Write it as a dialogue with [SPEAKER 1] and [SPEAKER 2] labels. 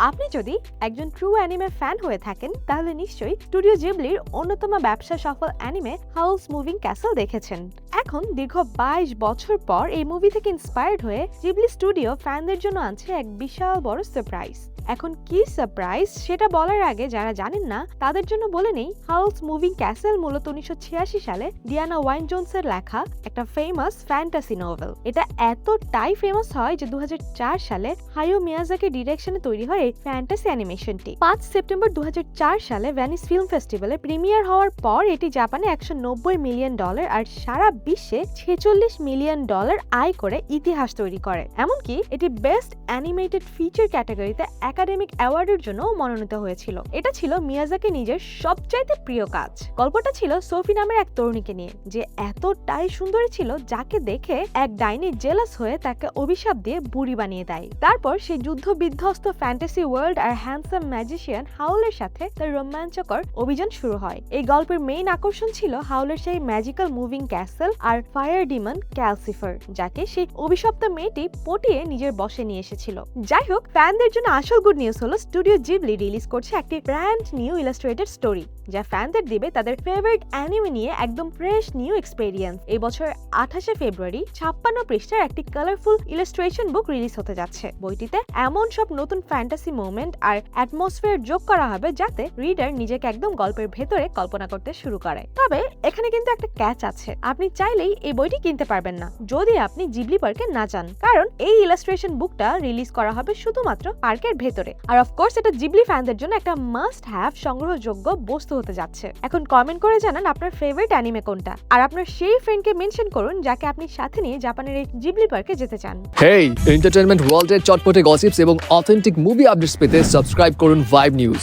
[SPEAKER 1] আপনি যদি একজন ট্রু অ্যানিমে ফ্যান হয়ে থাকেন তাহলে নিশ্চয়ই স্টুডিও জিবলির অন্যতম ব্যবসা সফল অ্যানিমে হাউলস মুভিং ক্যাসল দেখেছেন। এখন দীর্ঘ 22 বছর পর এই মুভি থেকে ইন্সপায়ার্ড হয়ে জিবলি স্টুডিও ফ্যানদের জন্য আনছে এক বিশাল বড় সারপ্রাইজ। এখন কি সারপ্রাইজ সেটা বলার আগে যারা জানেন না তাদের জন্য বলে নেই, হাউলস মুভিং ক্যাসল মূলত 1986 সালে ডিয়ানা ওয়াইন জোনসের লেখা একটা ফেমাস ফ্যান্টাসি নোভেল। এটা এতটাই ফেমাস হয় যে 2004 সালে হায়ো মিয়াজাকি ডিরেকশনে তৈরি হয় এই ফ্যান্টাসি অ্যানিমেশনটি। 5 সেপ্টেম্বর 2004 সালে ভেনিস ফিল্ম ফেস্টিভ্যালে প্রিমিয়ার হওয়ার পর এটি জাপানে $190 মিলিয়ন আর সারা বিশ্বে $46 মিলিয়ন আয় করে ইতিহাস তৈরি করে। এমনকি এটি বেস্ট অ্যানিমেটেড ফিচার ক্যাটাগরিতে একাডেমিক অ্যাওয়ার্ডের জন্য মনোনীত হয়েছিল। এটা ছিল মিয়াজাকি নিজের সবচাইতে প্রিয় কাজ। গল্পটা ছিল সোফি নামের এক তরুণীকে নিয়ে যে এতটাই সুন্দরী ছিল যাকে দেখে এক ডাইনি জেলাস হয়ে তাকে অভিশাপ দিয়ে বুড়ি বানিয়ে দেয়। তারপর সেই যুদ্ধ বিধ্বস্ত ফ্যান্টাসি ওয়ার্ল্ড আর হ্যান্ডসাম ম্যাজিশিয়ান হাউলের সাথে তার রোমাঞ্চকর অভিযান শুরু হয়। এই গল্পের মেইন আকর্ষণ ছিল হাউলের সেই ম্যাজিক্যাল মুভিং ক্যাসেল আর ফায়ার ডিমন ক্যালসিফার, যাকে সেই অভিশপ্ত মেয়েটি পটিয়ে নিজের বশে নিয়ে এসেছিল। যাই হোক, ফ্যানদের জন্য আসল গুড নিউজ হলো স্টুডিও জিবলি রিলিজ করছে একটি ব্র্যান্ড নিউ ইলাস্ট্রেটেড স্টোরি যা ফ্যানদের দিবে তাদের ফেভারিট অ্যানিমে নিয়ে একদম ফ্রেশ নিউ এক্সপেরিয়েন্স। এই বছর 28 ফেব্রুয়ারি 56 পৃষ্ঠার একটি কালারফুল ইলাস্ট্রেশন বুক রিলিজ হতে যাচ্ছে। বইটিতে এমন সব নতুন ফ্যান্টাসি মোমেন্ট আর অ্যাটমসফিয়ার যোগ করা হবে যাতে রিডার নিজেকে একদম গল্পের ভেতরে কল্পনা করতে শুরু করে। তবে এখানে কিন্তু একটা ক্যাচ আছে, আপনি চাইলেই এই বইটি কিনতে পারবেন না যদি আপনি জিবলি পার্কে না যান, কারণ এই ইলাস্ট্রেশন বুকটা রিলিজ করা হবে শুধুমাত্র পার্কের ভেতরে। আর অফকোর্স এটা জিবলি ফ্যানদের জন্য একটা মাস্ট হ্যাভ সংগ্রহযোগ্য বস্তু হতে যাচ্ছে। এখন কমেন্ট করে জানান আপনার ফেভারিট অ্যানিমে কোনটা, আর আপনার সেই ফ্রেন্ডকে মেনশন করুন যাকে আপনি সাথে নিয়ে জাপানের এই জিবলি পার্কে যেতে চান।
[SPEAKER 2] হেই, এন্টারটেইনমেন্ট ওয়ার্ল্ডের চটপটে গসিপস এবং অথেন্টিক মুভি আপডেটস পেতে সাবস্ক্রাইব করুন ভাইব নিউজ।